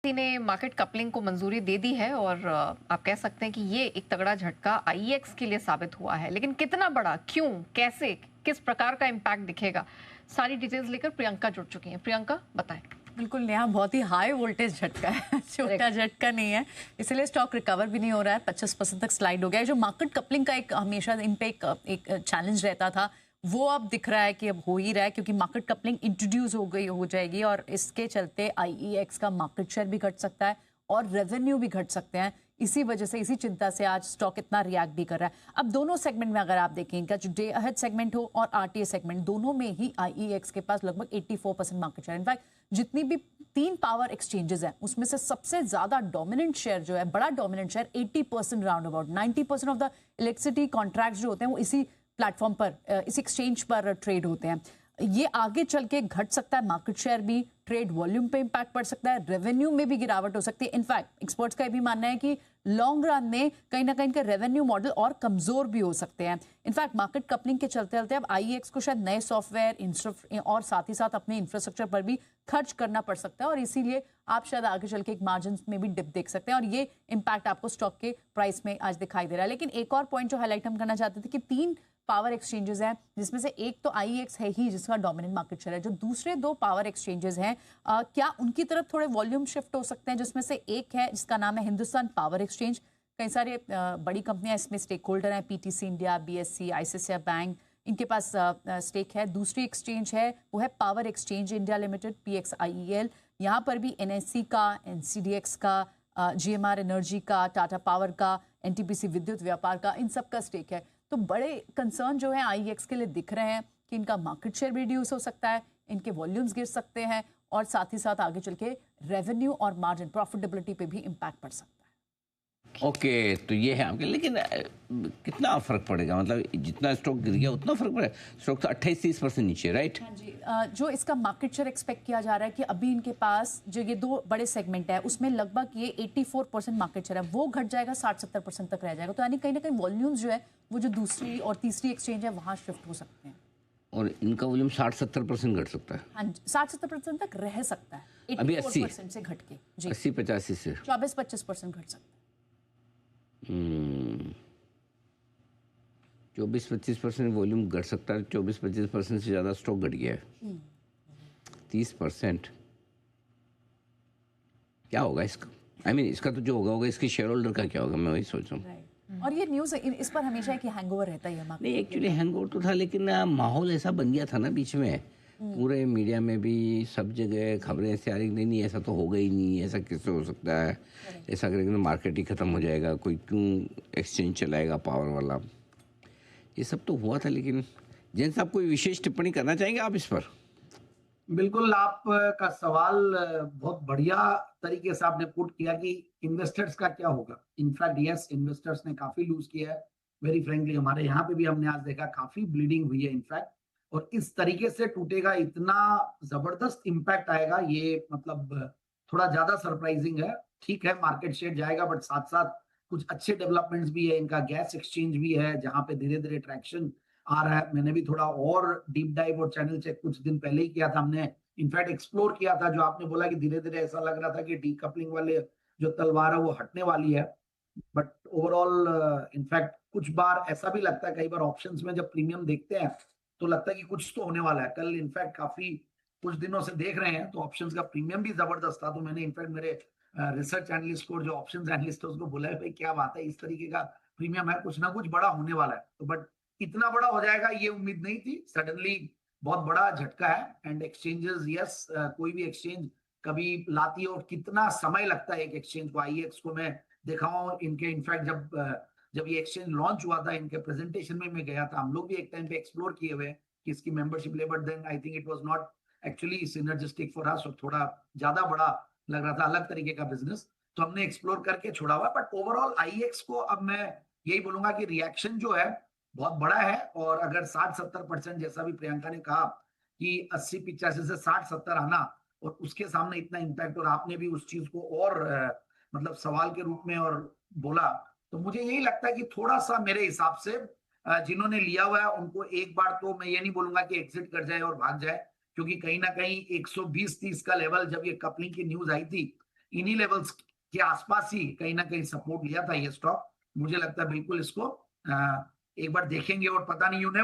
ने market coupling को मंजूरी दे दी है और आप कह सकते हैं कि ये एक तगड़ा झटका आईईएक्स के लिए साबित हुआ है, लेकिन कितना बड़ा, क्यों, कैसे, किस प्रकार का इम्पैक्ट दिखेगा, सारी डिटेल्स लेकर प्रियंका जुड़ चुकी हैं। प्रियंका बताएं। बिल्कुल नेहा, बहुत ही हाई वोल्टेज झटका है छोटा झटका नहीं है, इसलिए स्टॉक रिकवर भी नहीं हो रहा है, 25% तक स्लाइड हो गया है। जो मार्केट कपलिंग का एक हमेशा इन पे एक चैलेंज रहता था, वो अब दिख रहा है कि अब हो ही रहा है, क्योंकि मार्केट कपलिंग इंट्रोड्यूस हो जाएगी और इसके चलते आईईएक्स का मार्केट शेयर भी घट सकता है और रेवेन्यू भी घट सकते हैं। इसी वजह से, इसी चिंता से आज स्टॉक इतना रिएक्ट भी कर रहा है। अब दोनों सेगमेंट में अगर आप देखें, इनका जो डे अहेड सेगमेंट हो और आरटीए सेगमेंट, दोनों में ही आईईएक्स के पास लगभग 84% मार्केट शेयर। इनफैक्ट जितनी भी 3 पावर एक्सचेंजेस हैं, उसमें से सबसे ज्यादा डोमिनेंट शेयर जो है, बड़ा dominant share 80% round about 90% of the electricity contract जो होते हैं वो इसी प्लेटफॉर्म पर, इस एक्सचेंज पर ट्रेड होते हैं। ये आगे चल के घट सकता है, मार्केट शेयर भी, ट्रेड वॉल्यूम पे इंपैक्ट पड़ सकता है, रेवेन्यू में भी गिरावट हो सकती है। इनफैक्ट एक्सपर्ट्स का ये भी मानना है कि लॉन्ग रन में कहीं ना कहीं इनके रेवेन्यू मॉडल और कमजोर भी हो सकते हैं। इनफैक्ट मार्केट कपलिंग के चलते चलते अब आईईएक्स को शायद नए सॉफ्टवेयर और साथ ही साथ अपने इंफ्रास्ट्रक्चर पर भी खर्च करना पड़ सकता है, और इसीलिए आप शायद आगे चल के एक मार्जिन में भी डिप देख सकते हैं, और ये इंपैक्ट आपको स्टॉक के प्राइस में आज दिखाई दे रहा है। लेकिन एक और पॉइंट जो हाईलाइट हम करना चाहते थे कि 3 पावर एक्सचेंजेस हैं, जिसमें से एक तो आईईएक्स है ही जिसका डोमिनेंट मार्केट शेयर है। जो दूसरे 2 पावर एक्सचेंजेस हैं, क्या उनकी तरफ थोड़े वॉल्यूम शिफ्ट हो सकते हैं, जिसमें से एक है जिसका नाम है हिंदुस्तान पावर एक्सचेंज। कई सारे बड़ी कंपनियां इसमें स्टेक होल्डर हैं, PTC India, BSc, ICICI bank, इनके पास स्टेक है। दूसरी एक्सचेंज है वो है पावर एक्सचेंज इंडिया लिमिटेड, पीएक्सआईईएल। यहाँ पर भी एनएससी का, एनसीडीएक्स का, जीएमआर एनर्जी का, टाटा पावर का, एनटीपीसी विद्युत व्यापार का, इन सब का स्टेक है। तो बड़े कंसर्न जो है आईईएक्स के लिए दिख रहे हैं कि इनका मार्केट शेयर भी रिड्यूस हो सकता है, इनके वॉल्यूम्स गिर सकते हैं, और साथ ही साथ आगे चल के रेवेन्यू और मार्जिन प्रॉफिटेबिलिटी पे भी इम्पैक्ट पड़ सकता है। ओके, तो ये है आपके, लेकिन कितना फर्क पड़ेगा? मतलब जितना स्टॉक गिर गया उतना फर्क पड़ेगा? स्टॉक तो 28-30% नीचे, राइट? हाँ जी, जो इसका मार्केट शेयर एक्सपेक्ट किया जा रहा है कि अभी इनके पास जो ये 2 बड़े सेगमेंट है, उसमें लगभग ये 84% मार्केट शेयर है, वो घट जाएगा, 60-70% तक रह जाएगा। तो यानी कहीं ना कहीं वॉल्यूम्स जो है वो जो दूसरी और तीसरी एक्सचेंज है वहां शिफ्ट हो सकते हैं, और इनका वॉल्यूम 60-70% घट सकता है। हाँ जी, 60-70% तक रह सकता है, अभी 84% से घट के जी 80-85 से 24-25% घट सकता है। 24-25% वॉल्यूम घट सकता है। 24-25% से ज़्यादा स्टॉक घट गया है। 30% क्या होगा इसका? I mean, इसका तो जो होगा इसके शेयर होल्डर का क्या होगा, मैं वही सोच रहा हूँ। और ये न्यूज़ इस पर हमेशा एक हैंगओवर रहता ही है मार्केट। नहीं, एक्चुअली हैंगओवर तो था, लेकिन माहौल ऐसा बन गया था ना बीच में, पूरे मीडिया में भी, सब जगह खबरें ऐसे आ रही, नहीं नहीं ऐसा तो होगा ही नहीं, ऐसा कैसे हो सकता है, ऐसा करेंगे तो मार्केट ही ख़त्म हो जाएगा, कोई क्यों एक्सचेंज चलाएगा पावर वाला, ये सब तो हुआ था। लेकिन जैन साहब, कोई विशेष टिप्पणी करना चाहेंगे आप इस पर? बिल्कुल, आप का सवाल बहुत बढ़िया तरीके से आपने पुट किया कि इन्वेस्टर्स का क्या होगा। इनफैक्ट यस, इन्वेस्टर्स ने काफी लूज किया है। वेरी फ्रेंकली हमारे यहाँ पे भी हमने आज देखा काफी ब्लीडिंग हुई है इनफैक्ट, और इस तरीके से टूटेगा, इतना जबरदस्त इम्पैक्ट आएगा, ये मतलब थोड़ा ज्यादा सरप्राइजिंग है। ठीक है, मार्केट शेयर जाएगा, बट साथ साथ कुछ अच्छे डेवलपमेंट्स भी है। इनका गैस एक्सचेंज भी है जहां पे धीरे धीरे ट्रैक्शन आ रहा है। मैंने भी थोड़ा और डीप डाइव और चैनल चेक कुछ दिन पहले ही किया था, हमने इनफैक्ट एक्सप्लोर किया था। जो आपने बोला कि धीरे धीरे ऐसा लग रहा था कि डीकपलिंग वाले जो तलवार है वो हटने वाली है, बट ओवरऑल इनफैक्ट कुछ बार ऐसा भी लगता है, कई बार ऑप्शंस में जब प्रीमियम देखते हैं तो लगता है कि कुछ तो होने वाला है। कल इनफैक्ट काफी कुछ दिनों से देख रहे हैं तो ऑप्शंस का प्रीमियम भी जबरदस्त था। तो मैंने इनफैक्ट मेरे रिसर्च एनालिस्ट को, जो ऑप्शंस एनालिस्ट है, उसको बोला है भाई क्या बात है, इस तरीके का प्रीमियम है, कुछ ना कुछ बड़ा होने वाला है। तो बट इतना बड़ा हो जाएगा ये उम्मीद नहीं थी। सडनली बहुत बड़ा झटका है। एंड एक्सचेंजेस, यस, कोई भी एक्सचेंज कभी लाती है और कितना समय लगता है एक एक्सचेंज को। आईएक्स को मैं देखा हूं इनके, इनफैक्ट जब ये एक्सचेंज लॉन्च हुआ था, इनके प्रेजेंटेशन में मैं गया था, हम लोग भी एक टाइम पे एक्सप्लोर किए हुए कि इसकी मेंबरशिप ले, but then I think it was not actually synergistic for us, और थोड़ा ज्यादा बड़ा लग रहा था, अलग तरीके का बिजनेस, तो हमने एक्सप्लोर करके छोड़ा हुआ। बट ओवरऑल आईएक्स को अब मैं यही बोलूंगा कि रिएक्शन जो है बहुत बड़ा है, और अगर 60-70% जैसा भी प्रियंका ने कहा कि 80-85 से 60-70 आना, और उसके सामने इतना इम्पैक्ट, और आपने भी उस चीज को और मतलब सवाल के रूप में और बोला, तो मुझे यही लगता है कि थोड़ा सा मेरे हिसाब से जिन्होंने लिया हुआ है उनको एक बार तो मैं ये नहीं बोलूंगा कि एग्जिट कर जाए और भाग जाए, क्योंकि कहीं ना कहीं 120-30 का लेवल, जब ये कपलिंग की न्यूज आई थी, इन्हीं लेवल्स के आसपास ही कहीं ना कहीं सपोर्ट लिया था ये स्टॉक। मुझे लगता है बिल्कुल इसको एक बार देखेंगे और पता नहीं उन्हें